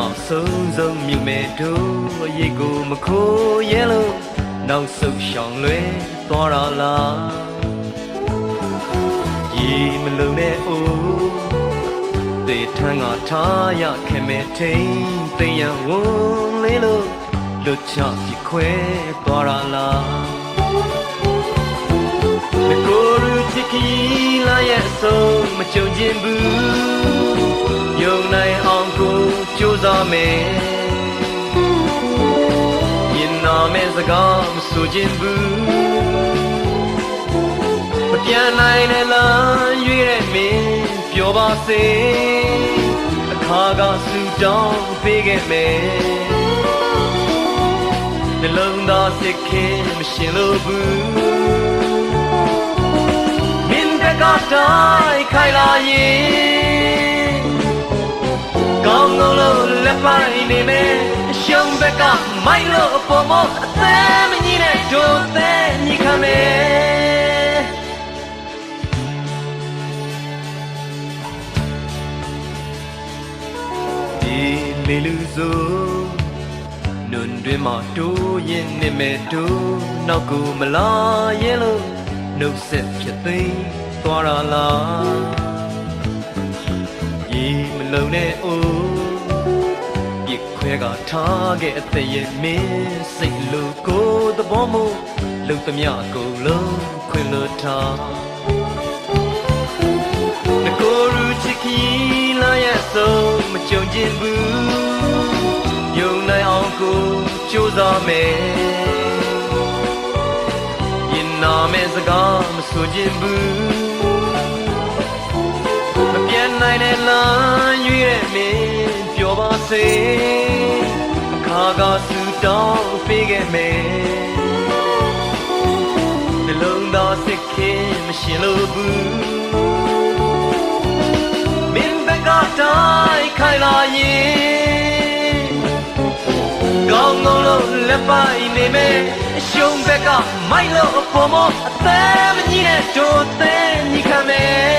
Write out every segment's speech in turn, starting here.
အောင်ဆုံးမြူမဲ့တို့ရိတ်ကိုမခိုးရဲလို့နောက်ဆုတ်ရှောင်လွဲသွားရလားရေမလုံနဲ့အိုးတေထန်းကထားရခင်မဲ့ထိန်သိရန်ဝန်လေးလို့လွတ်ချပြခွဲသွားရလားကိုရူချစ်ခီလာရဲ့ဆုံးမကြုံခြင်းဘူးယုံနိုင်အောင်ကိုကြိုးစားမယ်ရင်နာမဲ့စကားမဆိုခြင်းဘူးမပြန်နိုင်တဲ့လမ်းရွေးတဲ့မင်းပြောပါစေအခါကဆူတောင်းပေးခဲ့မယ်နှလုံးသားစစ်ခင်မရှင်လို့ဘူးကတိုင်းခိုင်လာရင်ကောင်းလို့လက်ပိုင်းနေမယ်ရှုံးဘက်ကမိုက်လို့ပေါ်မအသက်မကြီးနဲ့တို့တဲ့ညီခမယ်ဒီလေလူစိုးနွန်တွင်မှတိုးရင်နေမဲ့တို့နောက်ကိုမလာရင်လို့နှုတ်ဆက်ဖြစ်သိသွားရလားရေမလုံနဲ့အိုးပြစ်ခွဲကထားခဲ့အသက်ရဲ့မင်းစိတ်လိုကိုသဘောမို့လုံသမျှကုန်လုံးခွင်လွတ်ထားငကိုရူချစ်ခီလာရဲ့ဆုံးမကြုံခြင်းဘူးယုံနိုင်အောင်ကိုကြိုးစားမယ်ရင်နာမဲ့စကားမဆိုခြင်းဘူးနိုင်တဲ့လမ်းရွေးတဲ့မင်းပြောပါစေအခါကဆူတောင်းပေးခဲ့မယ်နှလုံးသားစစ်ခင်မရှင်လို့ဘူးမင်းဘက်ကတိုင်းခိုင်လာရင်ကောင်းလို့လက်ပိုင်းနေမယ်အရှုံးဘက်ကမိုက်လို့ပေါ်မအသက်မကြီးတဲ့တို့တဲ့ညီခမယ်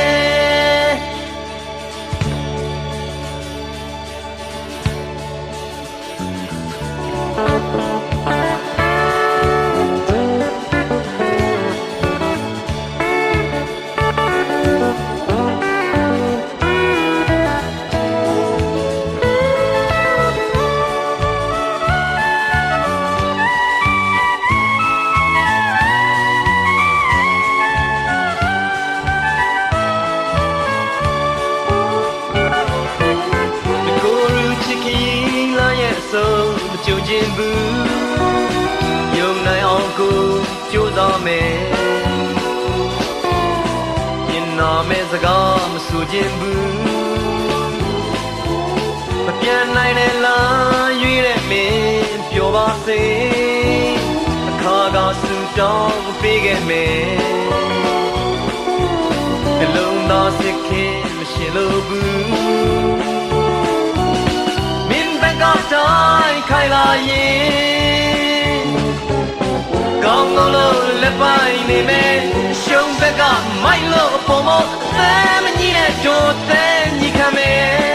ကြုံခြင်းဘူးယုံနိုင်အောင်ကိုကြိုးစားမယ်ရင်နာမဲ့စကားမဆိုခြင်းဘူးမပြန်နိုင်တဲ့လမ်းရွေးတဲ့မင်းပြောပါစေအခါကဆူတောင်းပေးခဲ့မယ်နှလုံးသားစစ်ခင်မရှင်လို့ဘူးတိုင်းခိုင်လာရင်ကောင်းလို့လက်ပိုင်းနေမယ်ရှုံးဘက်ကမိုက်လို့ပေါ်မအသက်မကြီးတဲ့တို့တဲ့ညီခမယ်